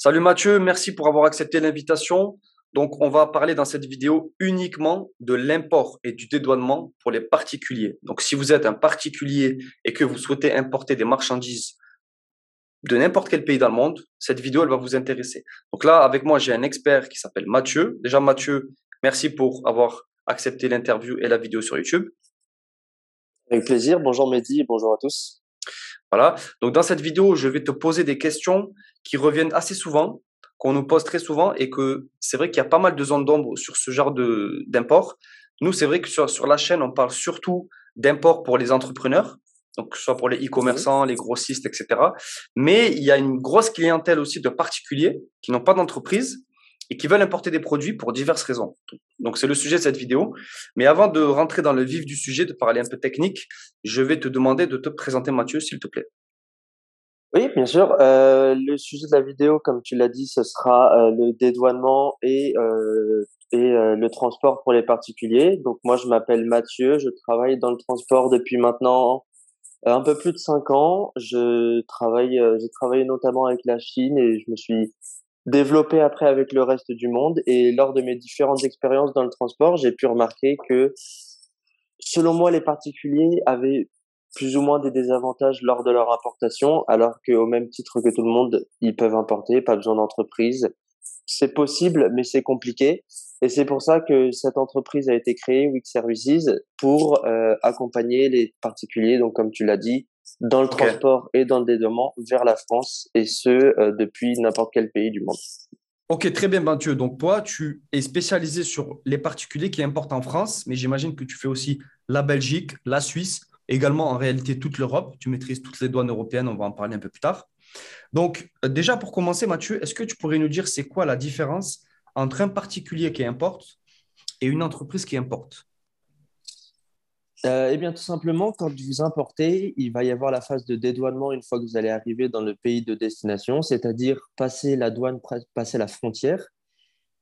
Salut Mathieu, merci pour avoir accepté l'invitation. Donc, on va parler dans cette vidéo uniquement de l'import et du dédouanement pour les particuliers. Donc, si vous êtes un particulier et que vous souhaitez importer des marchandises de n'importe quel pays dans le monde, cette vidéo, elle va vous intéresser. Donc là, avec moi, j'ai un expert qui s'appelle Mathieu. Déjà, Mathieu, merci pour avoir accepté l'interview et la vidéo sur YouTube. Avec plaisir. Bonjour Mehdi, bonjour à tous. Voilà. Donc, dans cette vidéo, je vais te poser des questions qui reviennent assez souvent, qu'on nous pose très souvent et que c'est vrai qu'il y a pas mal de zones d'ombre sur ce genre d'import. Nous, c'est vrai que sur la chaîne, on parle surtout d'import pour les entrepreneurs, donc que ce soit pour les Mhm. e-commerçants, les grossistes, etc. Mais il y a une grosse clientèle aussi de particuliers qui n'ont pas d'entreprise et qui veulent importer des produits pour diverses raisons. Donc, c'est le sujet de cette vidéo. Mais avant de rentrer dans le vif du sujet, de parler un peu technique, je vais te demander de te présenter, Mathieu, s'il te plaît. Oui, bien sûr. Le sujet de la vidéo, comme tu l'as dit, ce sera le dédouanement et le transport pour les particuliers. Donc moi, je m'appelle Mathieu, je travaille dans le transport depuis maintenant un peu plus de 5 ans. J'ai travaillé notamment avec la Chine et je me suis développé après avec le reste du monde. Et lors de mes différentes expériences dans le transport, j'ai pu remarquer que selon moi, les particuliers avaient plus ou moins des désavantages lors de leur importation, alors qu'au même titre que tout le monde, ils peuvent importer, pas besoin d'entreprise. C'est possible, mais c'est compliqué. Et c'est pour ça que cette entreprise a été créée, Wix Services, pour accompagner les particuliers, donc comme tu l'as dit, dans le Ok. transport et dans le dédouanement vers la France, et ce, depuis n'importe quel pays du monde. Ok, très bien, Mathieu. Donc, toi, tu es spécialisé sur les particuliers qui importent en France, mais j'imagine que tu fais aussi la Belgique, la Suisse, également en réalité toute l'Europe. Tu maîtrises toutes les douanes européennes, on va en parler un peu plus tard. Donc, déjà pour commencer, Mathieu, est-ce que tu pourrais nous dire c'est quoi la différence entre un particulier qui importe et une entreprise qui importe? Eh bien, tout simplement, quand vous importez, il va y avoir la phase de dédouanement une fois que vous allez arriver dans le pays de destination, c'est-à-dire passer la douane, passer la frontière.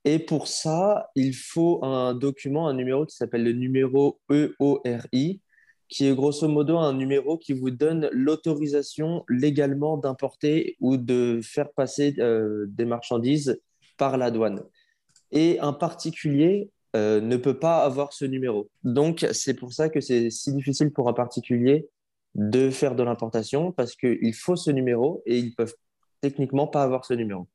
Et pour ça, il faut un document, un numéro qui s'appelle le numéro EORI, qui est grosso modo un numéro qui vous donne l'autorisation légalement d'importer ou de faire passer des marchandises par la douane. Et un particulier ne peut pas avoir ce numéro. Donc, c'est pour ça que c'est si difficile pour un particulier de faire de l'importation parce qu'il faut ce numéro et ils peuvent techniquement pas avoir ce numéro.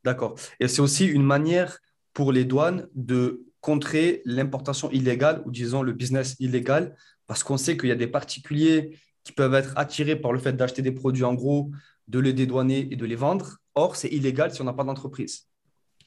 D'accord. Et c'est aussi une manière pour les douanes de contrer l'importation illégale ou disons le business illégal, parce qu'on sait qu'il y a des particuliers qui peuvent être attirés par le fait d'acheter des produits en gros, de les dédouaner et de les vendre. Or, c'est illégal si on n'a pas d'entreprise.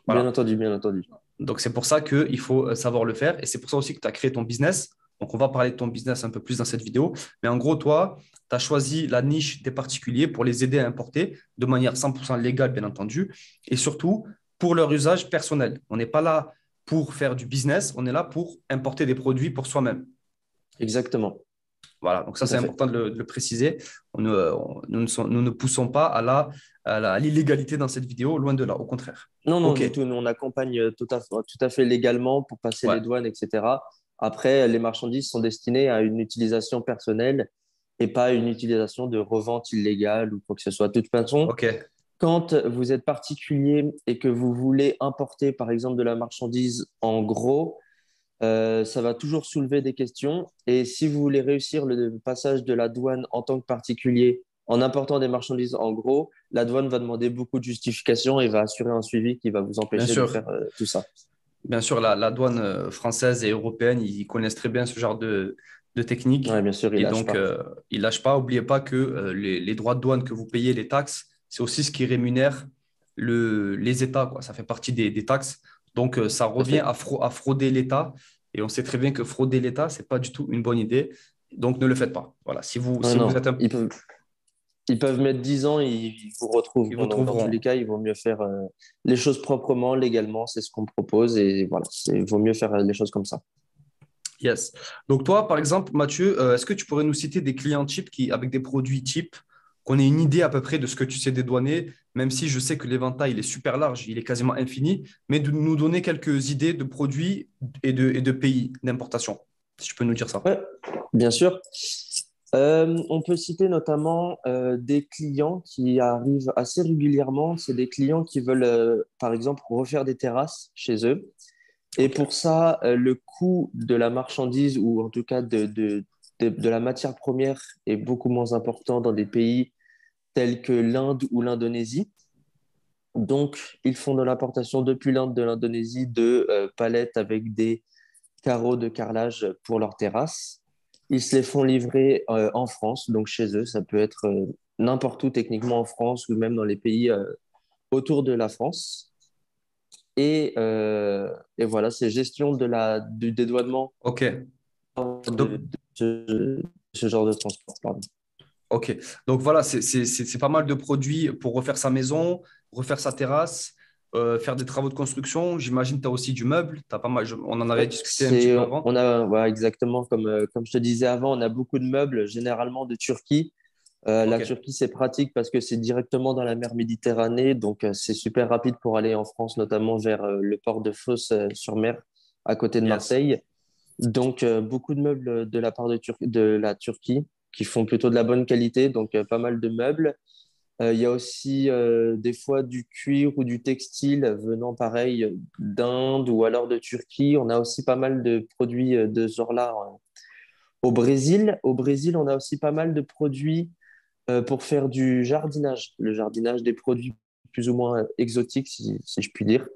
Bien Voilà. entendu, bien entendu. Donc, c'est pour ça qu'il faut savoir le faire et c'est pour ça aussi que tu as créé ton business. Donc, on va parler de ton business un peu plus dans cette vidéo. Mais en gros, toi, tu as choisi la niche des particuliers pour les aider à importer de manière 100% légale, bien entendu, et surtout pour leur usage personnel. On n'est pas là pour faire du business, on est là pour importer des produits pour soi-même. Exactement. Voilà, donc ça, Tout c'est à fait. important de le préciser. Nous ne poussons pas à l'illégalité dans cette vidéo, loin de là, au contraire. Non, non, OK, du tout. Nous, on accompagne tout à fait légalement pour passer ouais, les douanes, etc. Après, les marchandises sont destinées à une utilisation personnelle et pas à une utilisation de revente illégale ou quoi que ce soit. De toute façon, OK. quand vous êtes particulier et que vous voulez importer, par exemple, de la marchandise en gros, ça va toujours soulever des questions. Et si vous voulez réussir le passage de la douane en tant que particulier en important des marchandises en gros, la douane va demander beaucoup de justifications et va assurer un suivi qui va vous Bien empêcher de sûr. faire tout ça. Bien sûr, la douane française et européenne, ils connaissent très bien ce genre de technique. Ouais, bien sûr, il Et lâche donc, pas. ils ne lâchent pas. N'oubliez pas que les droits de douane que vous payez, les taxes, c'est aussi ce qui rémunère les États, quoi. Ça fait partie des taxes. Donc, ça Tout à revient fait. à frauder l'État. Et on sait très bien que frauder l'État, ce n'est pas du tout une bonne idée. Donc, ne le faites pas. Voilà. Non, Si vous non, êtes un... ils peuvent mettre 10 ans, ils vous Ils vous retrouveront. Donc, dans tous les trouveront. cas, il vaut mieux faire les choses proprement, légalement, c'est ce qu'on propose. Et voilà, il vaut mieux faire les choses comme ça. Yes. Donc toi, par exemple, Mathieu, est-ce que tu pourrais nous citer des clients types avec des produits types, qu'on ait une idée à peu près de ce que tu sais dédouaner, même si je sais que l'éventail il est super large, il est quasiment infini, mais de nous donner quelques idées de produits et de pays d'importation, si tu peux nous dire ça. Ouais, bien sûr. On peut citer notamment des clients qui arrivent assez régulièrement. C'est des clients qui veulent, par exemple, refaire des terrasses chez eux. Et Ok. pour ça, le coût de la marchandise ou en tout cas de la matière première est beaucoup moins important dans des pays tels que l'Inde ou l'Indonésie. Donc, ils font de l'importation depuis l'Inde, de l'Indonésie, de palettes avec des carreaux de carrelage pour leurs terrasses. Ils se les font livrer en France, donc chez eux. Ça peut être n'importe où techniquement en France ou même dans les pays autour de la France. Et voilà, c'est gestion du dédouanement Ok. de, Donc, de ce genre de transport. Pardon. ok. Donc voilà, c'est pas mal de produits pour refaire sa maison, refaire sa terrasse, faire des travaux de construction. J'imagine que tu as aussi du meuble. T'as pas mal, on en avait discuté un petit peu avant. On a, voilà, exactement comme je te disais avant, on a beaucoup de meubles, généralement de Turquie. La Ok. Turquie, c'est pratique parce que c'est directement dans la mer Méditerranée, donc c'est super rapide pour aller en France, notamment vers le port de Fos sur mer, à côté de Yes. Marseille. Donc beaucoup de meubles de la part de la Turquie qui font plutôt de la bonne qualité, donc pas mal de meubles. Il y a aussi des fois du cuir ou du textile venant pareil d'Inde ou alors de Turquie. On a aussi pas mal de produits de ce genre-là au Brésil. Au Brésil, on a aussi pas mal de produits pour faire du jardinage. Le jardinage des produits plus ou moins exotiques, si je puis dire,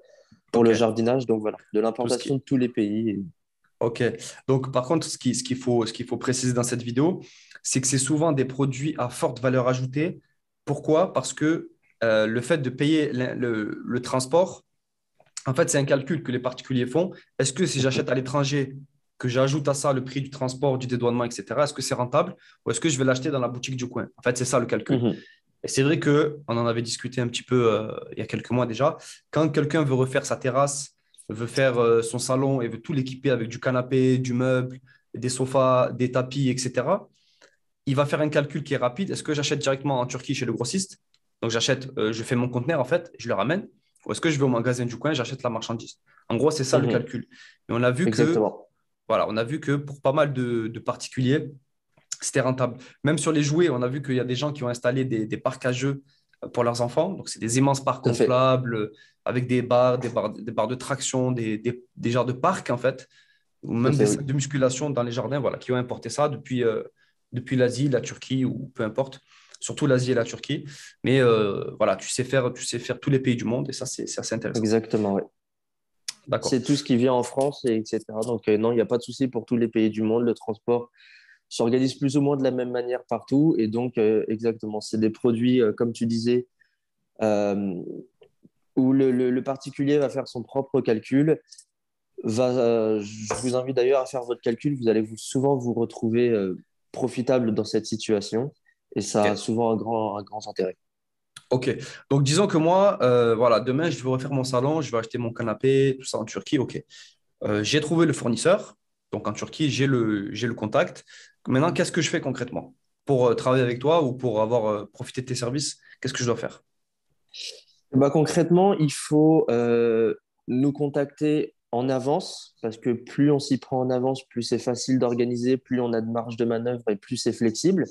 pour Ok. le jardinage. Donc voilà, de Tout ce l'importation qui. de tous les pays. Ok. Donc par contre, ce qu'il faut préciser dans cette vidéo, c'est que c'est souvent des produits à forte valeur ajoutée. Pourquoi? Parce que le fait de payer le transport. En fait, c'est un calcul que les particuliers font. Est-ce que si j'achète à l'étranger, que j'ajoute à ça le prix du transport, du dédouanement, etc., est-ce que c'est rentable ou est-ce que je vais l'acheter dans la boutique du coin? En fait, c'est ça le calcul. Mhm. Et c'est vrai qu'on en avait discuté un petit peu il y a quelques mois déjà. Quand quelqu'un veut refaire sa terrasse, veut faire son salon et veut tout l'équiper avec du canapé, du meuble, des sofas, des tapis, etc., il va faire un calcul qui est rapide. Est-ce que j'achète directement en Turquie chez le grossiste? Donc j'achète, je fais mon conteneur en fait, je le ramène. Ou est-ce que je vais au magasin du coin, j'achète la marchandise? En gros, c'est ça le Mhm. calcul. Et on a vu que, Exactement. voilà, on a vu que pour pas mal de particuliers, c'était rentable. Même sur les jouets, on a vu qu'il y a des gens qui ont installé des parcs à jeux pour leurs enfants. Donc c'est des immenses parcs Tout à fait. gonflables avec des barres de traction, des genres de parcs en fait, ou Tout à même des fait, oui. salles de musculation dans les jardins, voilà, qui ont importé ça depuis l'Asie, la Turquie ou peu importe, surtout l'Asie et la Turquie. Mais voilà, tu sais faire tous les pays du monde et ça, c'est assez intéressant. Exactement, oui. D'accord. C'est tout ce qui vient en France, etc. Donc, non, il n'y a pas de souci pour tous les pays du monde. Le transport s'organise plus ou moins de la même manière partout. Et donc, exactement, c'est des produits, comme tu disais, euh, où le particulier va faire son propre calcul. Je vous invite d'ailleurs à faire votre calcul. Vous allez souvent vous retrouver profitable dans cette situation. Et ça a Ok. souvent un grand intérêt. Ok. Donc, disons que moi, voilà, demain, je vais refaire mon salon, je vais acheter mon canapé, tout ça en Turquie. Ok. J'ai trouvé le fournisseur. Donc, en Turquie, j'ai le contact. Maintenant, qu'est-ce que je fais concrètement? Pour travailler avec toi ou pour avoir profité de tes services, qu'est-ce que je dois faire? Bah, concrètement, il faut nous contacter en avance parce que plus on s'y prend en avance, plus c'est facile d'organiser, plus on a de marge de manœuvre et plus c'est flexible.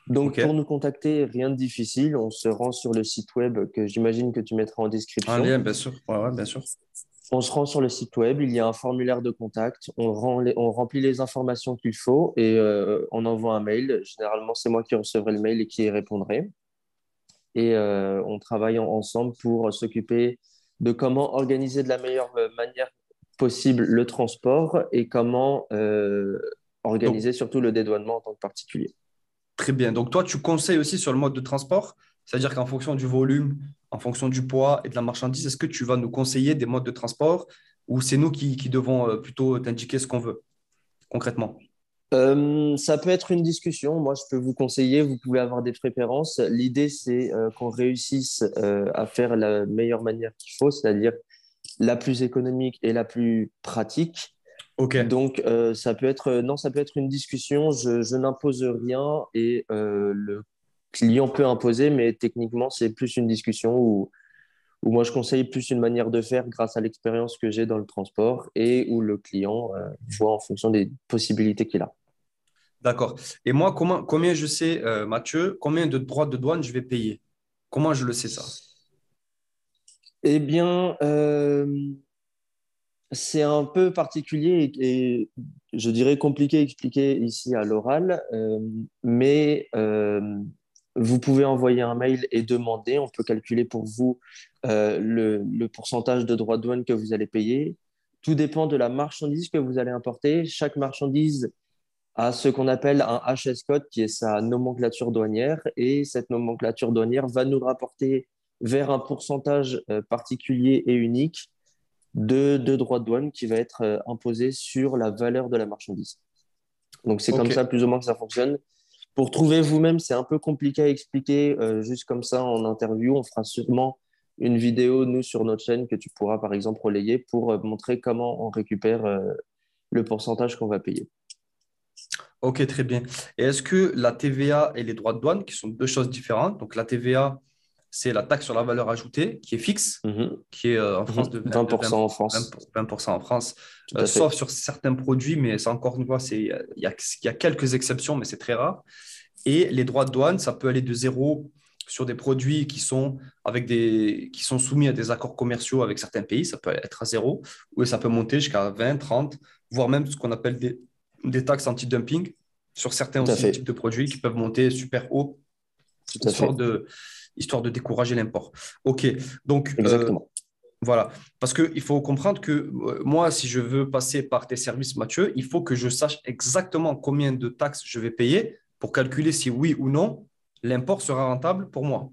Donc, Ok. pour nous contacter, rien de difficile. On se rend sur le site web que j'imagine que tu mettras en Un description. lien, bien sûr. Ouais, ouais, bien sûr. On se rend sur le site web, il y a un formulaire de contact, on remplit les informations qu'il faut et on envoie un mail. Généralement, c'est moi qui recevrai le mail et qui y répondrai. Et on travaille ensemble pour s'occuper de comment organiser de la meilleure manière possible le transport et comment Donc, organiser surtout le dédouanement en tant que particulier. très bien. Donc, toi, tu conseilles aussi sur le mode de transport, c'est-à-dire qu'en fonction du volume, en fonction du poids et de la marchandise, est-ce que tu vas nous conseiller des modes de transport ou c'est nous qui devons plutôt t'indiquer ce qu'on veut concrètement? Ça peut être une discussion. Moi, je peux vous conseiller. Vous pouvez avoir des préférences. L'idée, c'est qu'on réussisse à faire la meilleure manière qu'il faut, c'est-à-dire la plus économique et la plus pratique. Ok. Donc, ça peut être, non, ça peut être une discussion. Je n'impose rien et le client peut imposer, mais techniquement, c'est plus une discussion où moi, je conseille plus une manière de faire grâce à l'expérience que j'ai dans le transport et où le client voit en fonction des possibilités qu'il a. D'accord. Et moi, combien je sais, Mathieu, combien de droits de douane je vais payer? Comment je le sais ça? Eh bien, c'est un peu particulier et je dirais compliqué à expliquer ici à l'oral, mais vous pouvez envoyer un mail et demander, on peut calculer pour vous le pourcentage de droits de douane que vous allez payer. Tout dépend de la marchandise que vous allez importer. Chaque marchandise a ce qu'on appelle un HS code qui est sa nomenclature douanière et cette nomenclature douanière va nous rapporter vers un pourcentage particulier et unique de droits de douane qui va être imposé sur la valeur de la marchandise. Donc c'est comme Ok. ça plus ou moins que ça fonctionne. Pour trouver vous-même, c'est un peu compliqué à expliquer juste comme ça en interview. On fera sûrement une vidéo, nous, sur notre chaîne que tu pourras par exemple relayer pour montrer comment on récupère le pourcentage qu'on va payer. Ok, très bien. Et est-ce que la TVA et les droits de douane, qui sont deux choses différentes, donc la TVA, c'est la taxe sur la valeur ajoutée, qui est fixe, Mhm, qui est en France mhm. de 20, de 20, 20% en 20 France, 20% en France, tout à sauf fait. sur certains produits, mais c'est encore une fois, il y a quelques exceptions, mais c'est très rare. Et les droits de douane, ça peut aller de zéro sur des produits qui sont soumis à des accords commerciaux avec certains pays, ça peut être à zéro, ou ça peut monter jusqu'à 20, 30, voire même ce qu'on appelle des taxes anti-dumping sur certains Tout à aussi types fait. de produits qui peuvent monter super haut, Tout à histoire fait. de, histoire de décourager l'import. OK, donc Exactement. voilà, parce qu'il faut comprendre que moi, si je veux passer par tes services, Mathieu, il faut que je sache exactement combien de taxes je vais payer pour calculer si oui ou non l'import sera rentable pour moi.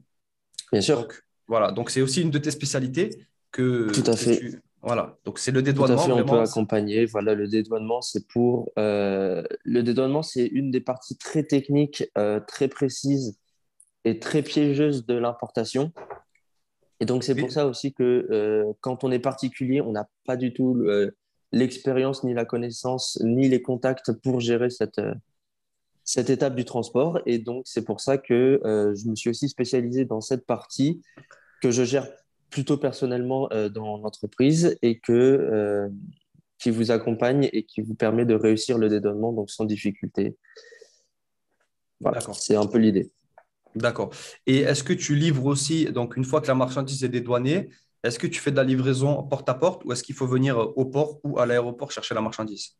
Bien sûr. Donc voilà, donc c'est aussi une de tes spécialités Tout à que fait. tu... Voilà, donc c'est le Tout à dédouanement fait, on peut vraiment. accompagner. Voilà, le dédouanement, c'est pour. Le dédouanement, c'est une des parties très techniques, très précises et très piégeuses de l'importation. Et donc, c'est pour Oui. ça aussi que quand on est particulier, on n'a pas du tout l'expérience, ni la connaissance, ni les contacts pour gérer cette étape du transport. Et donc, c'est pour ça que je me suis aussi spécialisé dans cette partie que je gère plutôt personnellement dans l'entreprise et qui vous accompagne et qui vous permet de réussir le dédouanement donc sans difficulté. Voilà, D'accord. c'est un peu l'idée. D'accord. Et est-ce que tu livres aussi, donc une fois que la marchandise est dédouanée, est-ce que tu fais de la livraison porte à porte ou est-ce qu'il faut venir au port ou à l'aéroport chercher la marchandise?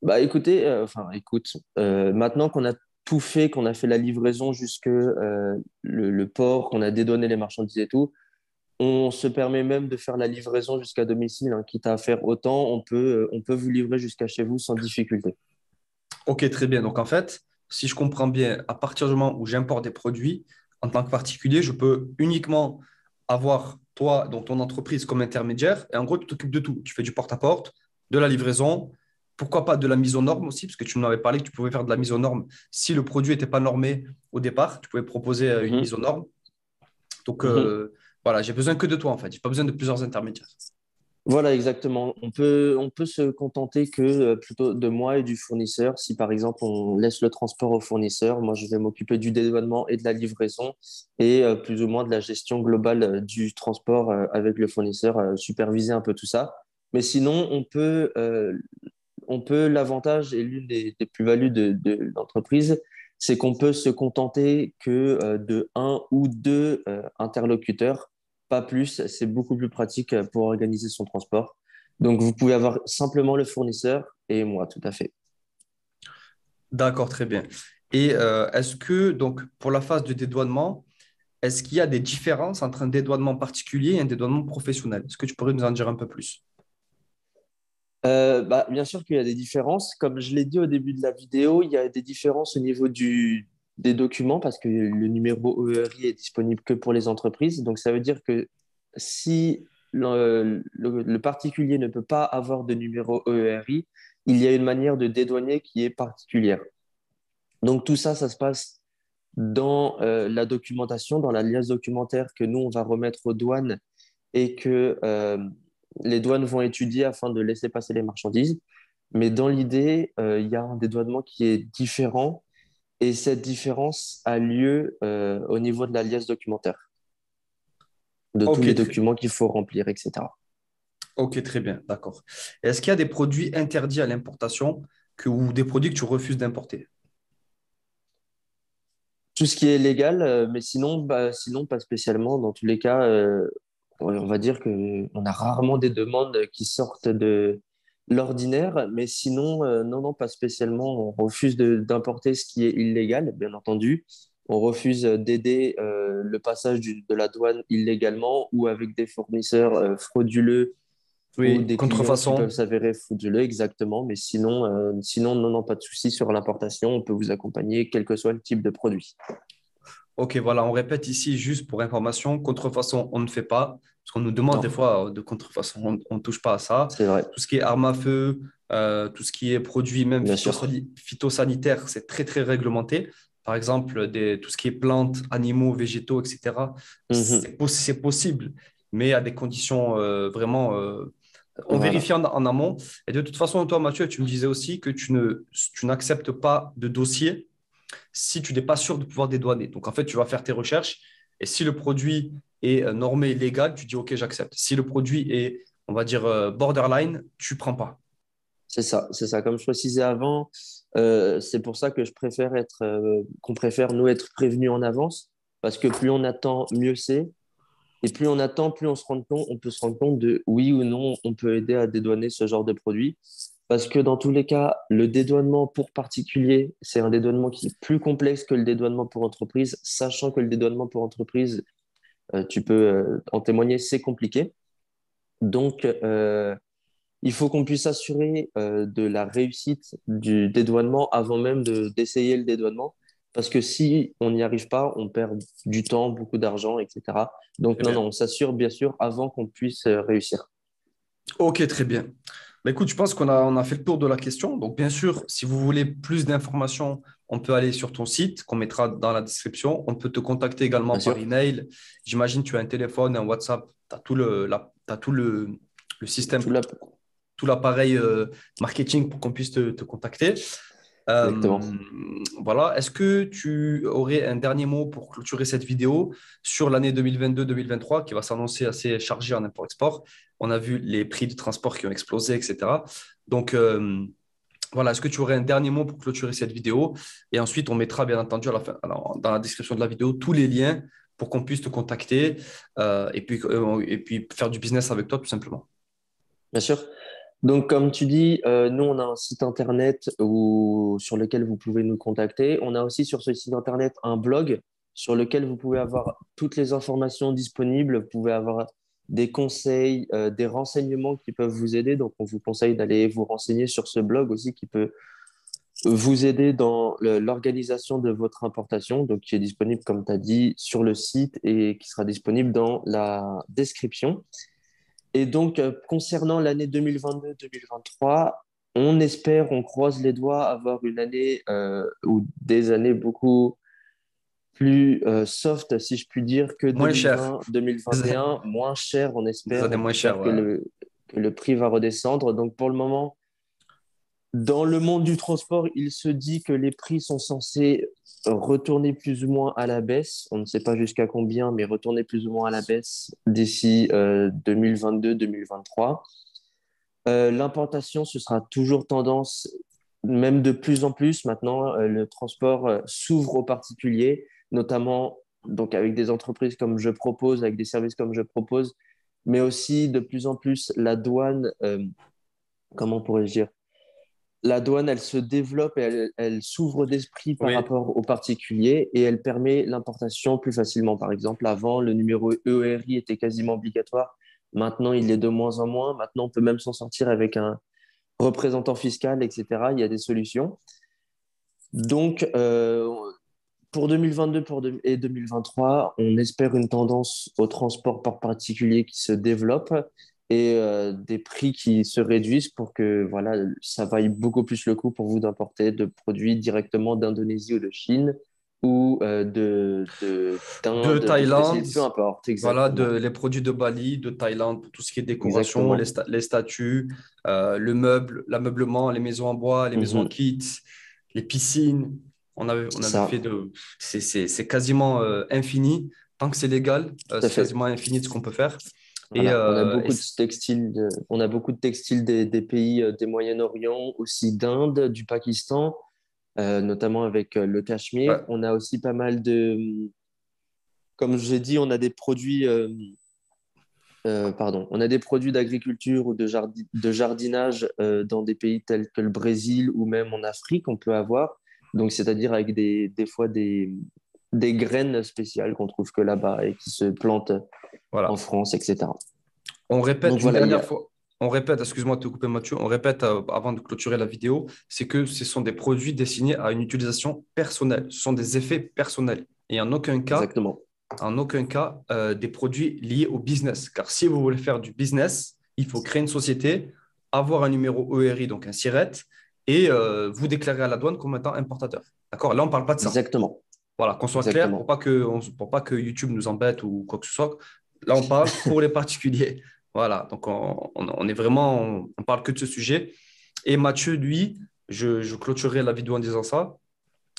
Bah écoutez, écoute, maintenant qu'on a tout fait, qu'on a fait la livraison jusque le port, qu'on a dédouané les marchandises et tout, on se permet même de faire la livraison jusqu'à domicile, hein, quitte à faire autant, on peut vous livrer jusqu'à chez vous sans difficulté. Ok, très bien. Donc en fait, si je comprends bien, à partir du moment où j'importe des produits, en tant que particulier, je peux uniquement avoir toi, dans ton entreprise, comme intermédiaire. Et en gros, tu t'occupes de tout. Tu fais du porte-à-porte, de la livraison, pourquoi pas de la mise aux normes aussi, parce que tu m'avais parlé que tu pouvais faire de la mise aux normes si le produit n'était pas normé au départ. Tu pouvais proposer une mise Mhm, aux normes. Donc mhm. voilà, j'ai besoin que de toi en fait. J'ai pas besoin de plusieurs intermédiaires. Voilà, exactement. On peut se contenter que plutôt de moi et du fournisseur. Si par exemple on laisse le transport au fournisseur, moi je vais m'occuper du dédouanement et de la livraison et plus ou moins de la gestion globale du transport avec le fournisseur, superviser un peu tout ça. Mais sinon, on peut l'avantage et l'une des plus-values de l'entreprise, c'est qu'on peut se contenter que de un ou deux interlocuteurs, pas plus. C'est beaucoup plus pratique pour organiser son transport. Donc, vous pouvez avoir simplement le fournisseur et moi, tout à fait. D'accord, très bien. Et est-ce que, donc, pour la phase de dédouanement, est-ce qu'il y a des différences entre un dédouanement particulier et un dédouanement professionnel? Est-ce que tu pourrais nous en dire un peu plus? Bah, bien sûr qu'il y a des différences. Comme je l'ai dit au début de la vidéo, il y a des différences au niveau des documents parce que le numéro EERI est disponible que pour les entreprises. Donc, ça veut dire que si le particulier ne peut pas avoir de numéro EERI, il y a une manière de dédouaner qui est particulière. Donc, tout ça, ça se passe dans la documentation, dans la liasse documentaire que nous, on va remettre aux douanes et que les douanes vont étudier afin de laisser passer les marchandises. Mais dans l'idée, il y a un dédouanement qui est différent et cette différence a lieu au niveau de la liasse documentaire, de tous Ok, les documents qu'il faut remplir, etc. ok, très bien, d'accord. Est-ce qu'il y a des produits interdits à l'importation ou des produits que tu refuses d'importer? Tout ce qui est légal, mais sinon, sinon pas spécialement. Dans tous les cas, ouais, on va dire que on a rarement des demandes qui sortent de l'ordinaire, mais sinon, non, non, pas spécialement. On refuse d'importer ce qui est illégal, bien entendu. On refuse d'aider le passage de la douane illégalement ou avec des fournisseurs frauduleux ou Oui, des clients qui peuvent contrefaçon. s'avérer frauduleux, exactement. Mais sinon, sinon, non, non, pas de souci sur l'importation. On peut vous accompagner, quel que soit le type de produit. Ok, voilà, on répète ici juste pour information, contrefaçon, on ne fait pas, parce qu'on nous demande des Non, fois de contrefaçon, on ne touche pas à ça. c'est vrai, Tout ce qui est arme à feu, tout ce qui est produits même bien sûr. phytosanitaires, c'est très, très réglementé. Par exemple, tout ce qui est plantes, animaux, végétaux, etc., Mhm. c'est possible, mais à des conditions vraiment... on Voilà, vérifie en amont. Et de toute façon, toi, Mathieu, tu me disais aussi que tu n'acceptes pas de dossier si tu n'es pas sûr de pouvoir dédouaner. Donc, en fait, tu vas faire tes recherches et si le produit est normé et légal, tu dis OK, j'accepte. Si le produit est, on va dire, borderline, tu prends pas. c'est ça, c'est ça. Comme je précisais avant, c'est pour ça que je préfère être, qu'on préfère nous être prévenus en avance, parce que plus on attend, mieux c'est. Et plus on attend, plus on peut se rendre compte de oui ou non, on peut aider à dédouaner ce genre de produit. Parce que dans tous les cas, le dédouanement pour particulier, c'est un dédouanement qui est plus complexe que le dédouanement pour entreprise, sachant que le dédouanement pour entreprise, tu peux en témoigner, c'est compliqué. Donc, il faut qu'on puisse s'assurer de la réussite du dédouanement avant même d'essayer le dédouanement. Parce que si on n'y arrive pas, on perd du temps, beaucoup d'argent, etc. Donc, Très non, bien. non, on s'assure bien sûr avant qu'on puisse réussir. OK, très bien. Bah, écoute, je pense qu'on a fait le tour de la question. Donc, bien sûr, si vous voulez plus d'informations, on peut aller sur ton site qu'on mettra dans la description. On peut te contacter également Bien par sûr, email. J'imagine que tu as un téléphone, un WhatsApp, tu as t'as tout le système tout pour là, tout l'appareil marketing pour qu'on puisse te contacter. Euh, exactement. voilà. Est-ce que tu aurais un dernier mot pour clôturer cette vidéo sur l'année 2022-2023 qui va s'annoncer assez chargée en import-export? On a vu les prix de transport qui ont explosé, etc. Donc, voilà, est-ce que tu aurais un dernier mot pour clôturer cette vidéo? Et ensuite, on mettra bien entendu à la fin, alors, dans la description de la vidéo tous les liens pour qu'on puisse te contacter et puis faire du business avec toi tout simplement. Bien sûr. Donc, comme tu dis, nous, on a un site internet sur lequel vous pouvez nous contacter. On a aussi sur ce site internet un blog sur lequel vous pouvez avoir toutes les informations disponibles. Vous pouvez avoir des conseils, des renseignements qui peuvent vous aider. Donc, on vous conseille d'aller vous renseigner sur ce blog aussi qui peut vous aider dans l'organisation de votre importation, donc qui est disponible, comme tu as dit, sur le site et qui sera disponible dans la description. Et donc, concernant l'année 2022-2023, on espère, on croise les doigts, avoir une année ou des années beaucoup plus soft, si je puis dire, que Moins cher. 2020-2021, moins cher, Des années on moins chères, espère ouais. que le prix va redescendre. Donc, pour le moment, dans le monde du transport, il se dit que les prix sont censés retourner plus ou moins à la baisse. On ne sait pas jusqu'à combien, mais retourner plus ou moins à la baisse d'ici 2022-2023. L'importation, ce sera toujours tendance, même de plus en plus. Maintenant, le transport s'ouvre aux particuliers, notamment donc avec des entreprises comme je propose, avec des services comme je propose, mais aussi de plus en plus la douane, comment pourrais-je dire? La douane, elle se développe et elle s'ouvre d'esprit par Oui, rapport aux particuliers et elle permet l'importation plus facilement. Par exemple, avant, le numéro EERI était quasiment obligatoire. Maintenant, il est de moins en moins. Maintenant, on peut même s'en sortir avec un représentant fiscal, etc. Il y a des solutions. Donc, pour 2022 et 2023, on espère une tendance au transport par particulier qui se développe et des prix qui se réduisent pour que voilà, ça vaille beaucoup plus le coup pour vous d'importer de produits directement d'Indonésie ou de Chine ou de d'Inde, de Thaïlande, Brésil, peu importe voilà, exactement. les produits de Bali, de Thaïlande pour tout ce qui est décoration, Exactement. les statues, le meuble, l'ameublement, les maisons en bois, les maisons en Mhm. kit, les piscines. On C'est avait fait ça, de. C'est quasiment infini. Tant que c'est légal, tout à c'est quasiment fait. infini de ce qu'on peut faire. Et, Voilà, on a et beaucoup de textiles, on a beaucoup de textiles des pays des Moyen-Orient, aussi d'Inde, du Pakistan, notamment avec le Cachemire. ouais, On a aussi pas mal de, comme j'ai dit, on a des produits, pardon, on a des produits d'agriculture ou de jardinage dans des pays tels que le Brésil ou même en Afrique, on peut avoir. Donc, c'est-à-dire avec des fois des graines spéciales qu'on trouve que là-bas et qui se plantent en voilà. France, etc. On Donc répète une voilà, dernière fois. On répète, excuse-moi de te couper Mathieu, on répète avant de clôturer la vidéo, c'est que ce sont des produits destinés à une utilisation personnelle. Ce sont des effets personnels. Et exactement. en aucun cas des produits liés au business. Car si vous voulez faire du business, il faut créer une société, avoir un numéro ERI, donc un SIRET, et vous déclarer à la douane comme étant importateur. D'accord? Là, on ne parle pas de ça. Exactement. Voilà, qu'on soit clair Exactement. pour pas que YouTube nous embête ou quoi que ce soit. Là, on parle pour les particuliers. Voilà, donc on est vraiment, on parle que de ce sujet. Et Mathieu, lui, je clôturerai la vidéo en disant ça.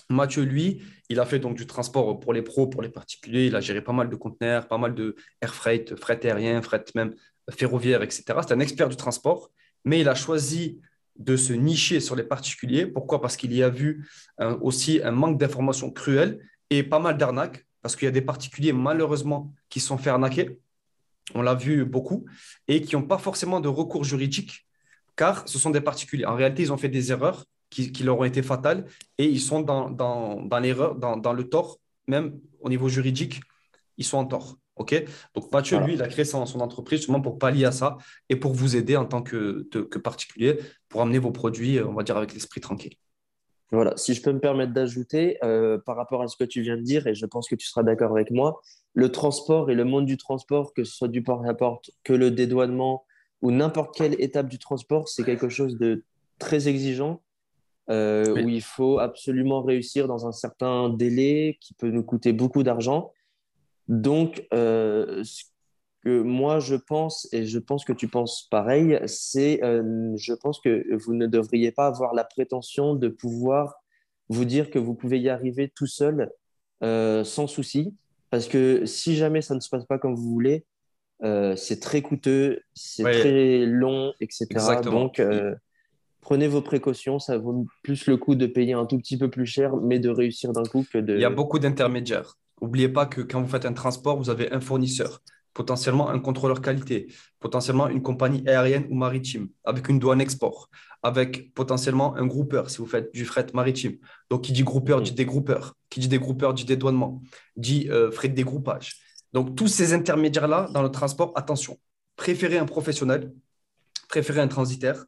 Mathieu, lui, il a fait donc du transport pour les pros, pour les particuliers. Il a géré pas mal de conteneurs, pas mal de air freight, fret aérien, fret même ferroviaire, etc. C'est un expert du transport, mais il a choisi de se nicher sur les particuliers. Pourquoi? Parce qu'il y a vu aussi un manque d'informations cruel et pas mal d'arnaques, parce qu'il y a des particuliers, malheureusement, qui se sont fait arnaquer. On l'a vu beaucoup, et qui n'ont pas forcément de recours juridique, car ce sont des particuliers. En réalité, ils ont fait des erreurs qui leur ont été fatales et ils sont dans l'erreur, dans le tort, même au niveau juridique, ils sont en tort. OK? Donc, Mathieu, lui, Voilà. il a créé son entreprise justement pour pallier à ça et pour vous aider en tant que particulier pour amener vos produits, on va dire, avec l'esprit tranquille. Voilà. Si je peux me permettre d'ajouter, par rapport à ce que tu viens de dire, et je pense que tu seras d'accord avec moi, le transport et le monde du transport, que ce soit du porte-à-porte, que le dédouanement ou n'importe quelle étape du transport, c'est quelque chose de très exigeant, où Oui, il faut absolument réussir dans un certain délai qui peut nous coûter beaucoup d'argent. Donc, ce que moi je pense, et je pense que tu penses pareil, c'est, je pense que vous ne devriez pas avoir la prétention de pouvoir vous dire que vous pouvez y arriver tout seul, sans souci, parce que si jamais ça ne se passe pas comme vous voulez, c'est très coûteux, c'est oui, très long, etc. exactement. Donc, prenez vos précautions, ça vaut plus le coup de payer un tout petit peu plus cher, mais de réussir d'un coup que Il y a de... beaucoup d'intermédiaires. N'oubliez pas que quand vous faites un transport, vous avez un fournisseur, potentiellement un contrôleur qualité, potentiellement une compagnie aérienne ou maritime, avec une douane export, avec potentiellement un groupeur si vous faites du fret maritime. Donc, qui dit groupeur dit Mhm. dégroupeur. Qui dit dégroupeur dit dédouanement, dit frais de dégroupage. Donc, tous ces intermédiaires-là dans le transport, attention, préférez un professionnel, préférez un transitaire,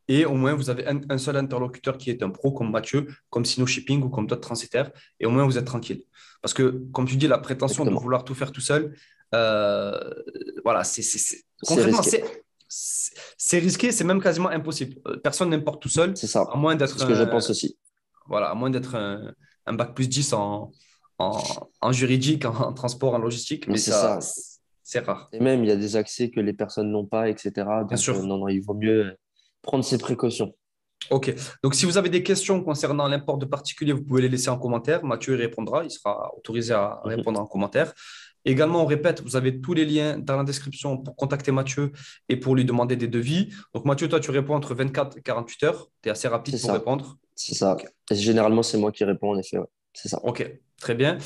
et au moins, vous avez un seul interlocuteur qui est un pro comme Mathieu, comme Sino Shipping ou comme d'autres transitaires. Et au moins, vous êtes tranquille. Parce que, comme tu dis, la prétention de Exactement. vouloir tout faire tout seul, euh, voilà, C'est concrètement, risqué. c'est risqué, c'est même quasiment impossible. Personne n'importe tout seul, C'est ça. à moins C'est d'être ce que je pense aussi. voilà, à moins d'être un bac plus 10 en juridique, en transport, en logistique. Mais Mais c'est ça, ça. c'est rare. Et même, il y a des accès que les personnes n'ont pas, etc. Bien Donc, sûr. non, non, il vaut mieux prendre ses précautions. Ok. Donc, si vous avez des questions concernant l'import de particuliers, vous pouvez les laisser en commentaire. Mathieu y répondra. Il sera autorisé à Mhm. répondre en commentaire. Également, on répète, vous avez tous les liens dans la description pour contacter Mathieu et pour lui demander des devis. Donc, Mathieu, toi, tu réponds entre 24 et 48 heures. Tu es assez C'est rapide pour ça. répondre. C'est ça. Ok. Et généralement, c'est moi qui réponds, en effet. Ouais. C'est ça. Ok. Très bien.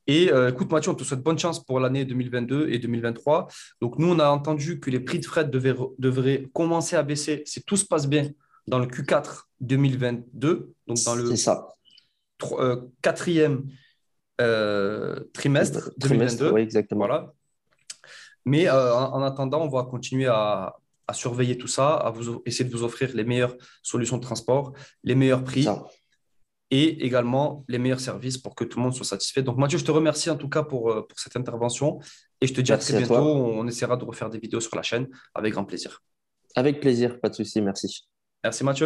Et écoute, Mathieu, on te souhaite bonne chance pour l'année 2022 et 2023. Donc, nous, on a entendu que les prix de fret devraient commencer à baisser si tout se passe bien dans le Q4 2022, donc dans C'est le ça. quatrième trimestre Trimestre, oui, 2022. exactement. Voilà. Mais en attendant, on va continuer à surveiller tout ça, essayer de vous offrir les meilleures solutions de transport, les meilleurs C'est prix ça. et également les meilleurs services pour que tout le monde soit satisfait. Donc Mathieu, je te remercie en tout cas pour cette intervention et je te dis à très Merci à bientôt. toi. On essaiera de refaire des vidéos sur la chaîne avec grand plaisir. Avec plaisir, pas de souci, merci. Merci Mathieu.